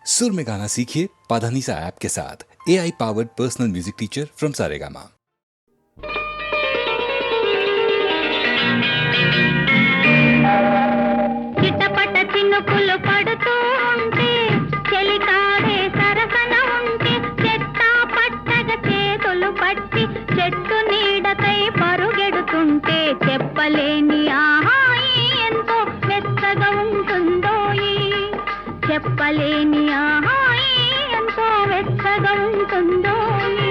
सुर में गाना सीखिए पाधानीसा ऐप के साथ। AI powered personal music teacher from Saregama. చిటపట చినుకులు పడుతూ ఉంటే చెలికాడే సరసన ఉంటే చెట్టా పట్టగా చేతులు పట్టి చెట్టు నీడకై పరుగెడుతుంటే చెప్పలేని ఆహాయి ఎంతో మెత్తగా ఉంటుందోయి. చెప్పలేని ఆహాయి ఎంతో మెత్తగా ఉంటుందోయి.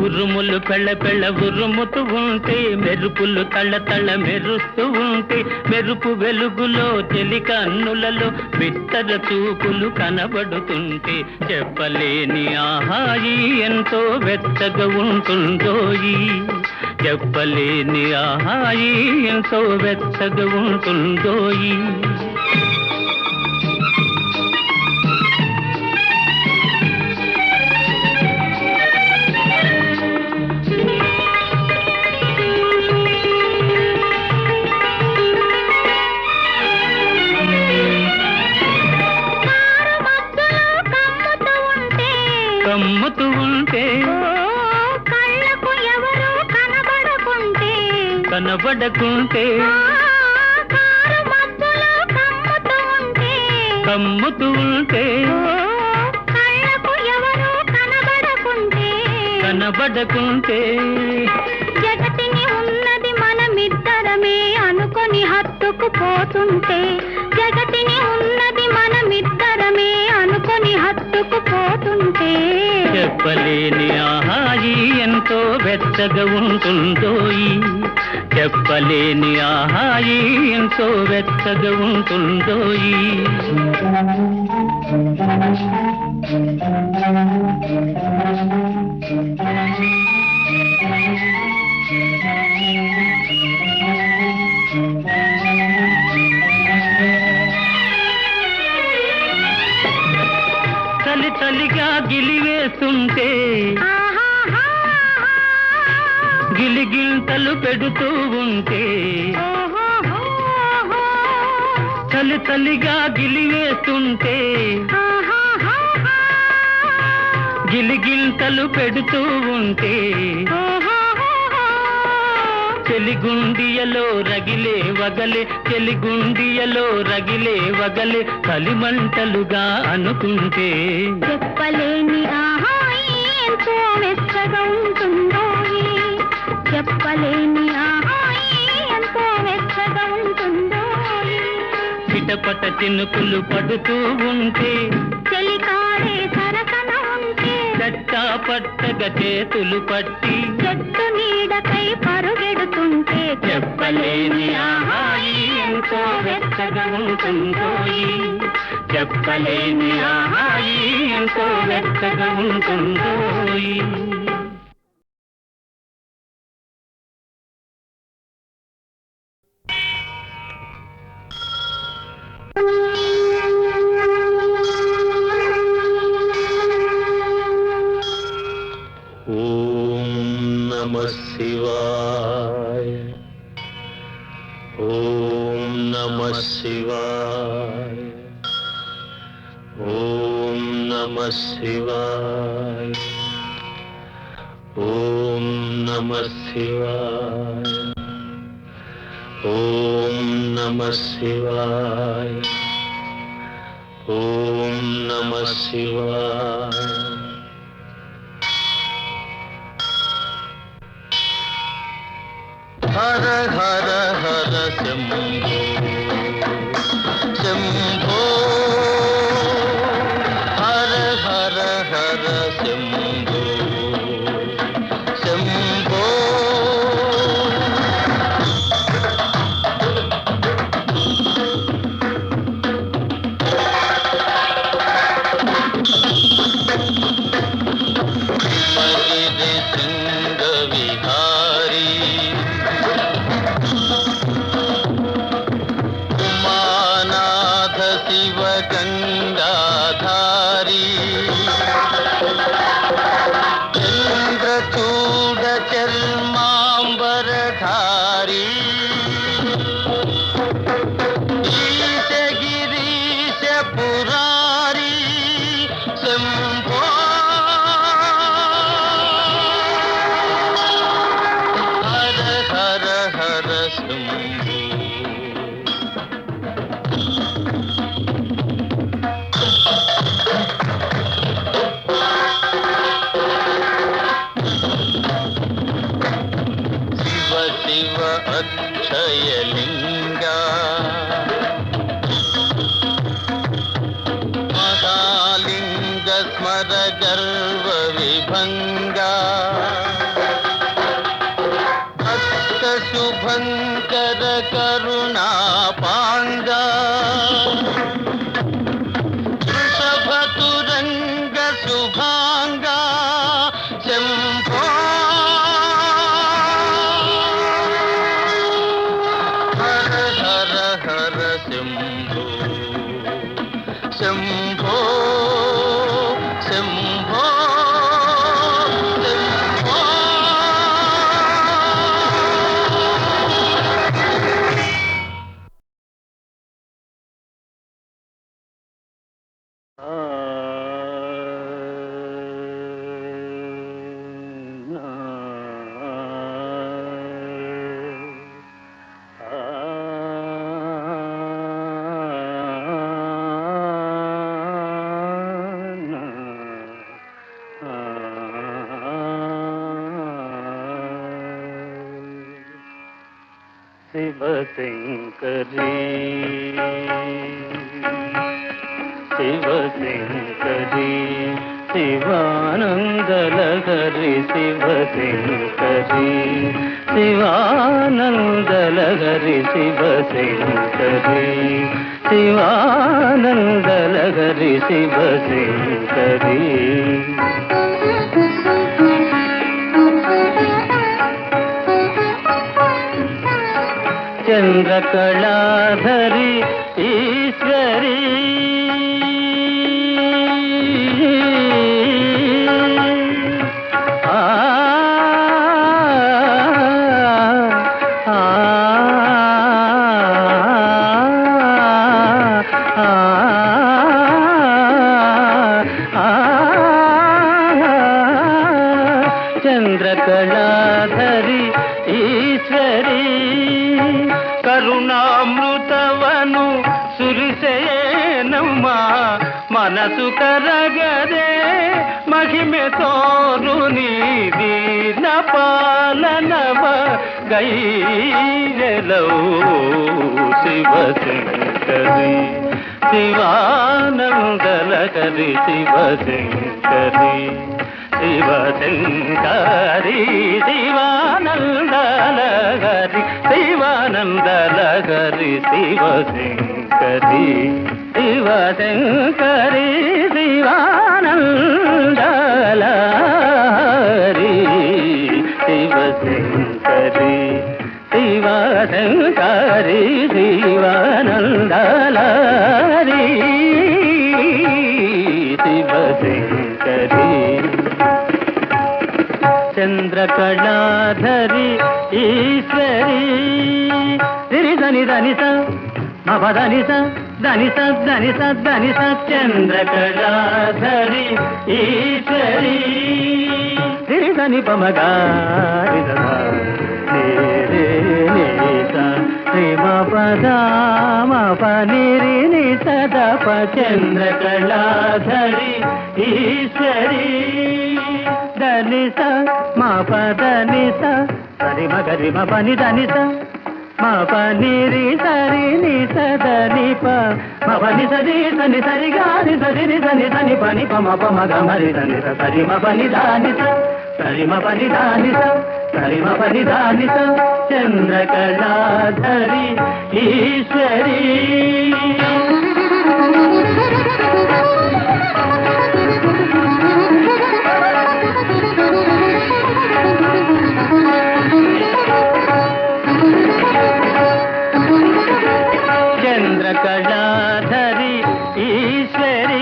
ఉరుములు పెళ్ళ పెళ్ళ ఉరుముతూ ఉంటే మెరుపులు తళ్ళ తళ్ళ మెరుస్తూ ఉంటే మెరుపు వెలుగులో చెలి కన్నులలో బిత్తర చూపులు కనబడుతుంటే చెప్పలేని ఆహాయి ఎంతో వెచ్చగా ఉంటుందోయి. చెప్పలేని ఆహాయి ఎంతో వెచ్చగా ఉంటుందోయి. కమ్ముతూ ఉంటే కళ్ళకు ఎవరు కనబడకుంటే కనబడకుంటే కారు మబ్బులో కమ్ముతూ ఉంటే కమ్ముతూ ఉంటే కళ్ళకు ఎవరు కనబడకుంటే కనబడకుంటే జగతిని ఉన్నది మనమిద్దరమే అనుకొని హత్తుకుపోతుంటే జగతిని ఉన్నది మనమిద్దరమే అనుకొని హత్తుకుపోతుంటే చెప్పలేని ఆహాయి ఎంతో వెచ్చగా ఉంటుందోయి. చెప్పలేని ఆహాయి ఎంతో వెచ్చగా ఉంటుందోయి. చలి చలిగా గిలివేస్తుంటే గిలిగింతలు పెడుతూ ఉంటే చలి చలిగా గిలివేస్తుంటే గిలిగింతలు పెడుతూ ఉంటే చెలిగుండియలో రగిలే వగలే చెలిగుండియలో రగిలే వగలే కలిమంటలుగా అనుకుంటే చెప్పలేని ఆహాయి ఎంతో మెచ్చగా ఉంటుందోయి. చెప్పలేని ఆహాయి ఎంతో మెచ్చగా ఉంటుందోయి. చిటపట చినుకులు పడుతూ ఉంటే చెలికాడే సరసన ఉంటే చట్టా పట్టగా చేతులు పట్టి చెట్టు నీడకై పరుగెడుతుంటే చెప్పలేని ఆహాయి ఎంతో వెచ్చగా ఉంటుందోయి. చెప్పలేని ఆహాయి ఎంతో వెచ్చగా ఉంటుందోయి. ఓం నమః శివాయ. ఓం నమః శివాయ. ఓం నమః శివాయ. ఓం నమః శివాయ. ఓం నమః శివాయ. ఓం నమః శివాయ. హర హర హర శంభో శంభో హర హర హర శంభో శంభో హిమగిరి శృంగ విహారీ ఉమానాథ శివ గంగాధారీ చంద్రచూడ చర్మాంబరధారీ ఈశ గిరీశ పురారీ హృదయలింగ మహాలింగ స్మర గర్వ విభంగ భక్త శుభంకర కరుణా పాంగ వృషభతురంగ శుభాంగ శంభో హర హర హర శంభో శంభో శంభో శంభో శివశంకరీ శివశంకరీ శివానందలహరి శివశంకరీ శివానందలహరి శివశంకరీ శివానందలహరి శివశంకరీ చంద్రకళాధరి ఈశ్వరీ చంద్రకళాధరి ఈశ్వరీ కరుణామృతవను సురిసేనమ్మ మనసు కరగదే మహిమె తోరు నీదీన పాలనవ గైరలౌ శివశంకరి శివానందలహరి శివశంకరి శివశంకరి శివానందలహరి శివానందలహరి శివశంకరి శివశంకరి శివానందలహరి శివశంకరి శివశంకరి శివానందలహరి శివశంకరి చంద్రకళాధరి ఈశ్వరీ ధని ధని ధనిస మపధనిస ధనిస ధనిస ధనిస చంద్రకళాధరి ఈశ్వరీ ధని ధని పమగారి పనిరిని సదప చంద్రకళాధరి ఈశ్వరీ ధనిస మా పదనిస సరి మగరి మ పని ధనిస మా పనిరి సరి ని సదని ప మ పని సరి సని సరి గారి సరి ని సని సని పని ప మ ప మ గ మరి ధనిస సరి మ పని ధానిస సరి మ పని ధానిస సరి మ పని ధానిస చంద్రకళాధరి ఈశ్వరీ చంద్రకళాధరి ఈశ్వరీ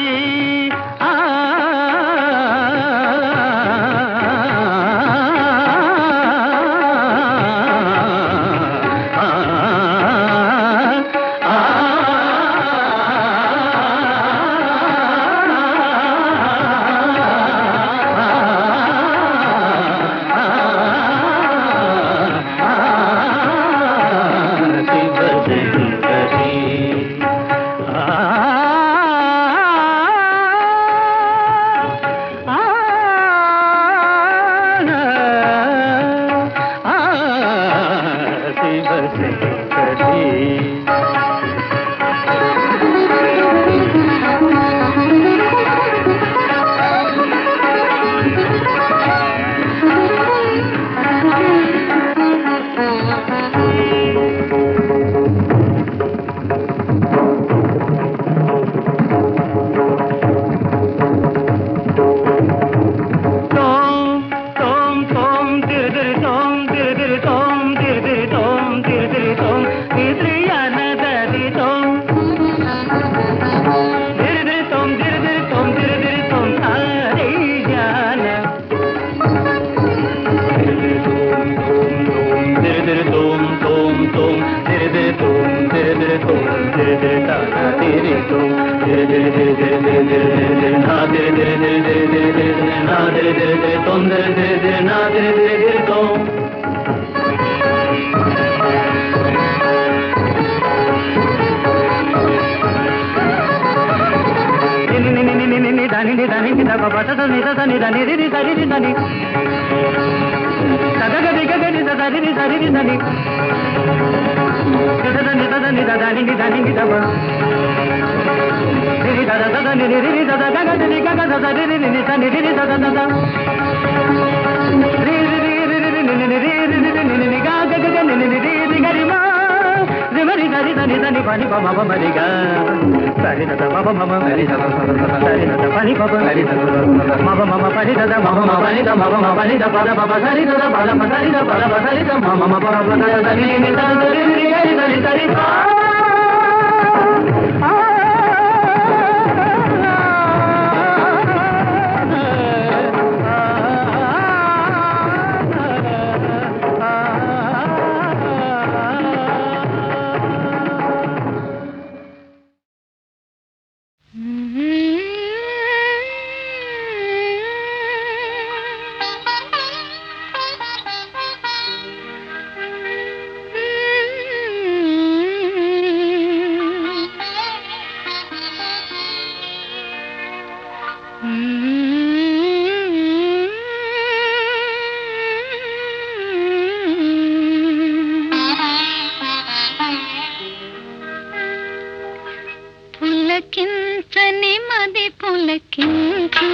పులకించని మది పులకించు,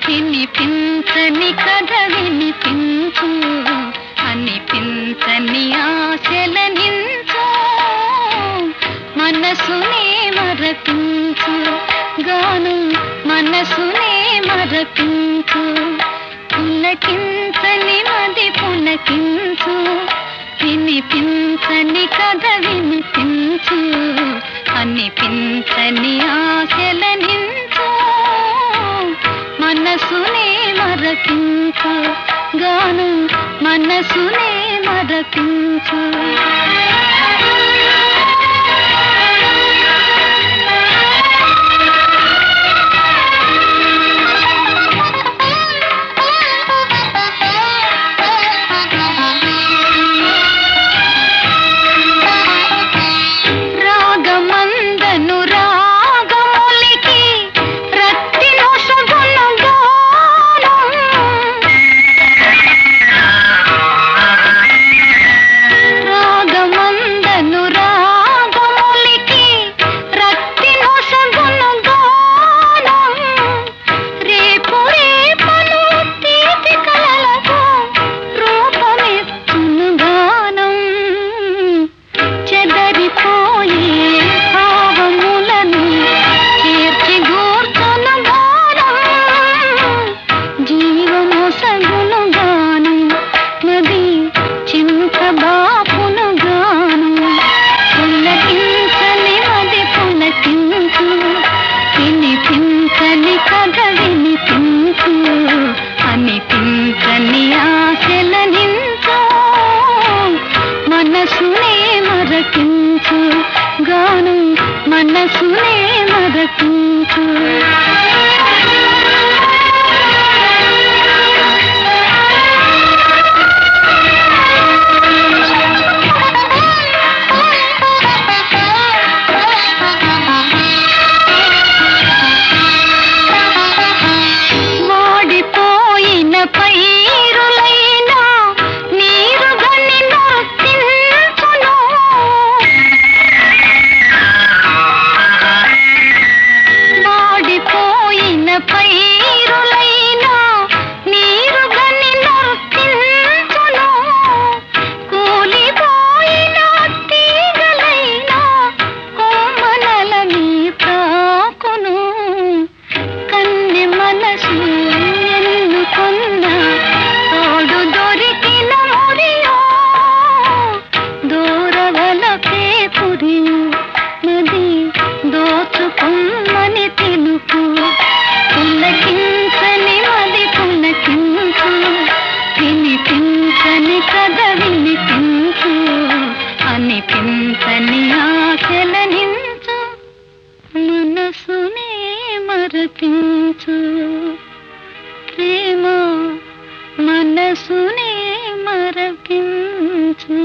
వినిపించని కథ వినిపించు, అనిపించని ఆశలనించు, మనసునే మరపించు, గాను మనసునే మరపించు. పులకించని మది పులకించు, వినిపించని కథ వినిపించు, అనిపించని ఆశలనించు, మనసునే మరపించు, గాను మనసునే మరపించు. గాను మనసునే మరపించు. వాడిపోయిన పైరులైనా నీరుగని నర్తించును, వాడిపోయిన పైరులైనా నీరుగని నర్తించును, కూలిపోయిన తీగలైనా కోమలలని తాకును. కన్నె మనసు ఎన్నుకున్న తోడు దొరికిన మురియో, దూరవలపే పురియు నది దోచుకుమ్మని తెలుపు. పులకించని మది పులకించు, వినిపించని కథ వినిపించు, అనిపించని ఆశలనించు, మనసునే మరపించు ప్రేమ మనసునే మరపించు.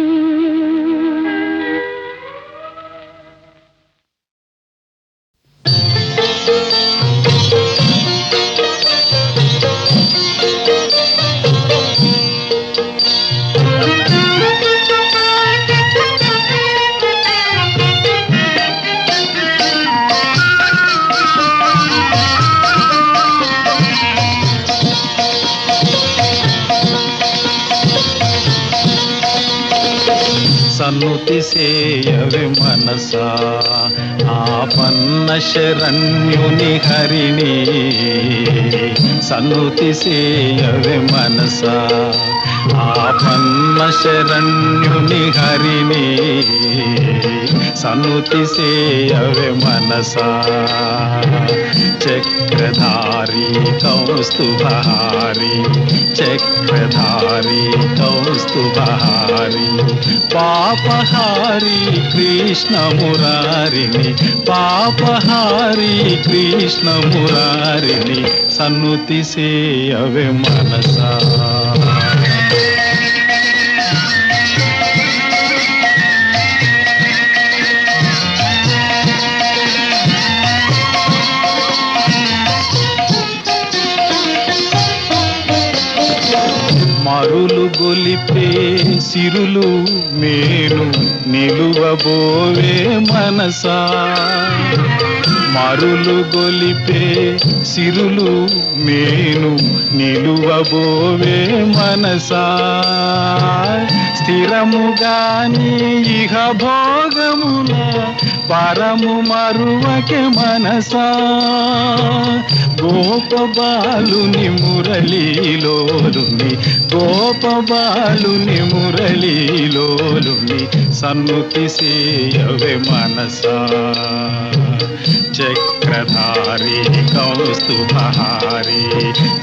సన్నుతి సేయవే మనసా ఆపన్న శరణ్యుని హరిణి. సన్నుతి సేయవే మనసా ఆపన్న శరణ్యుని హరిణి. సన్నుతి సేయవే మనసా చక్రధారి కౌస్తుభహారి చక్రధారి కౌస్తుభహారి పాపహారి కృష్ణ మురారిని పాపహారి కృష్ణ మురారిని సన్నుతి సేయవే మనసా. మరులు గొలిపే సిరులు మేను నిలువబోవే మనసా. మరులు గొలిపే సిరులు మేను నిలువబోవే మనసా. స్థిరముగాని ఇహ భోగముల పరము మరువకే మనసా. గోపబాలుని మురళీలోలుని గోపబాలుని మురళీలోలుని సన్నుతి సేయవే మనసా. చక్రధారి కౌస్తుభహారి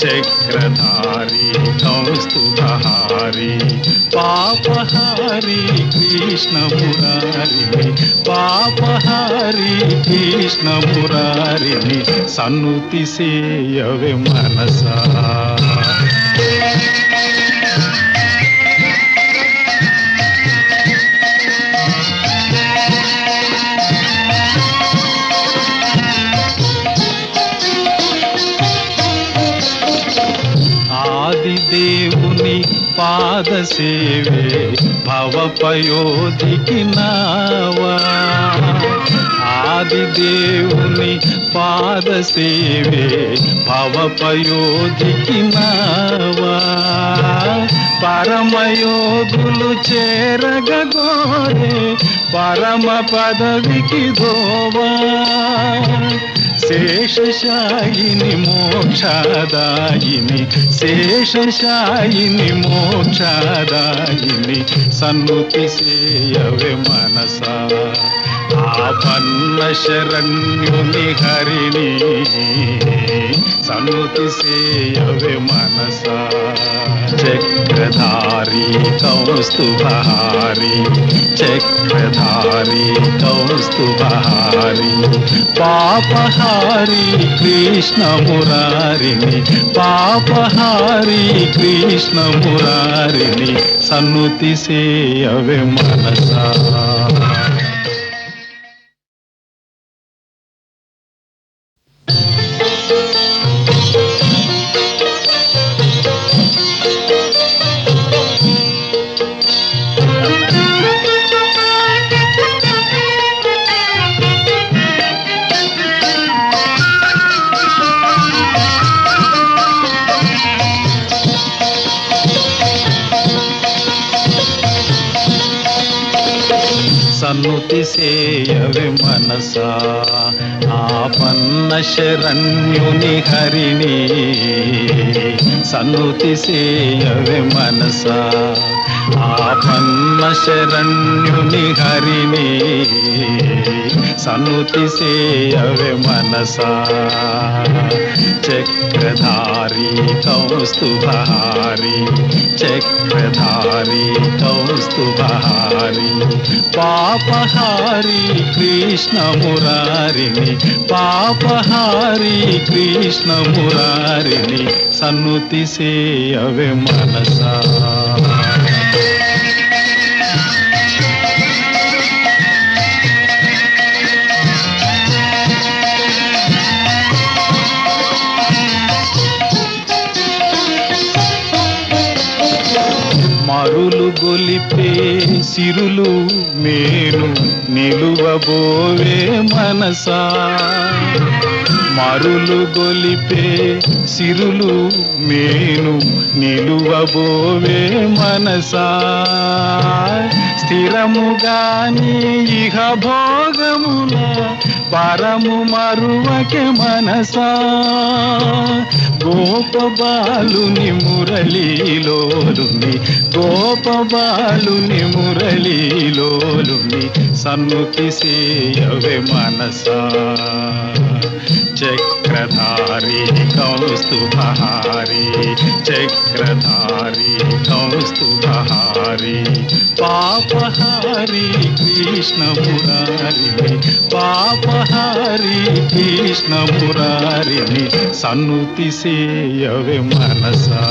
చక్రధారి కౌస్తుభహారి పాపహారి కృష్ణ మురారిని పాపహారి కృష్ణ మురారిని సన్నుతి సేయవే మనసా. ఆదిదేవుని పాద సేవే భవపయోధికి నావా. ఆదిదేవుని పాద సేవే భవపయోధికి నావా. పరమయోగులు చేరగోరే పరమ పదవికి దోవా. శేషశాయిని మోక్షదాయిని శేషశాయిని మోక్షదాయిని సన్నుతి సేయవే మనసా. ఆపన్న శరణ్యుని హరిణి సన్నుతి సేయవే మనసా. చక్రధారి కౌస్తుభహారి చక్రధారి కౌస్తుభహారి పాపహారి కృష్ణ మురారిని పాపహారి కృష్ణ మురారిని సన్నుతి సేయవే మనసా. సన్నుతి సేయవే మనసా ఆపన్న శరణ్యుని హరిణి. సన్నుతి సేయవే మనసా ఆపన్న శరణ్యుని హరిని సన్నుతి సేయవే మనసా చక్రధారి కౌస్తుభహారి చక్రధారి కౌస్తుభహారి పాపహారి కృష్ణ మురారిని పాపహారి కృష్ణ మురారిని సన్నుతి సేయవే మనసా మరులు గొలిపే సిరులు మేను నిలువబోవే మనసా మరులు గొలిపే సిరులు మేను నిలువబోవే మనసా స్థిరముగాని ఇహ భోగముల పరము మరువకే మనసా గోపబాలుని మురళీలోలుని గోపబాలుని మురళీలోలుని సన్నుతి సేయవే మనసా చక్రధారి కౌస్తుభహారి చక్రధారి కౌస్తుభహారి పాపహారి కృష్ణ మురారిని పాపహారి కృష్ణ మురారిని సన్నుతి సేయవే మనసా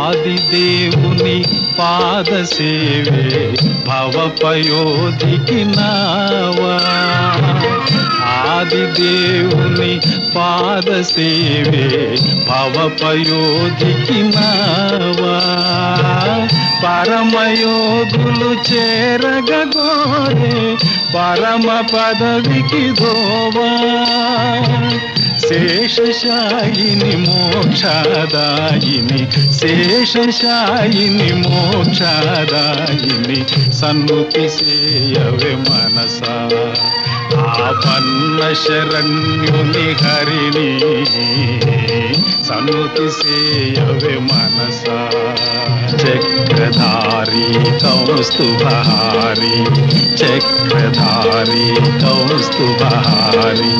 ఆదిదేవుని పాద సేవే భవపయోధికి నావా ఆదిదేవుని పాద సేవే భవపయోధికి నావా పరమయోగులు చేరగోరే పరమ పదవికి దోవా శేషశాయిని మోక్షదాయిని శేషశాయిని మోక్షదాయిని సన్నుతి సేయవే మనసా ఆపన్న శరణ్యుని హరిని సన్నుతి సేయవే మనసా చక్రధారి కౌస్తుభహారి చక్రధారి కౌస్తుభహారి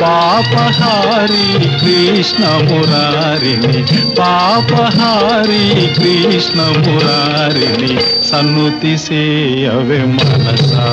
పాపహారి కృష్ణ మురారిని పాపహారి కృష్ణ మురారిని సన్నుతి సేయవే మనసా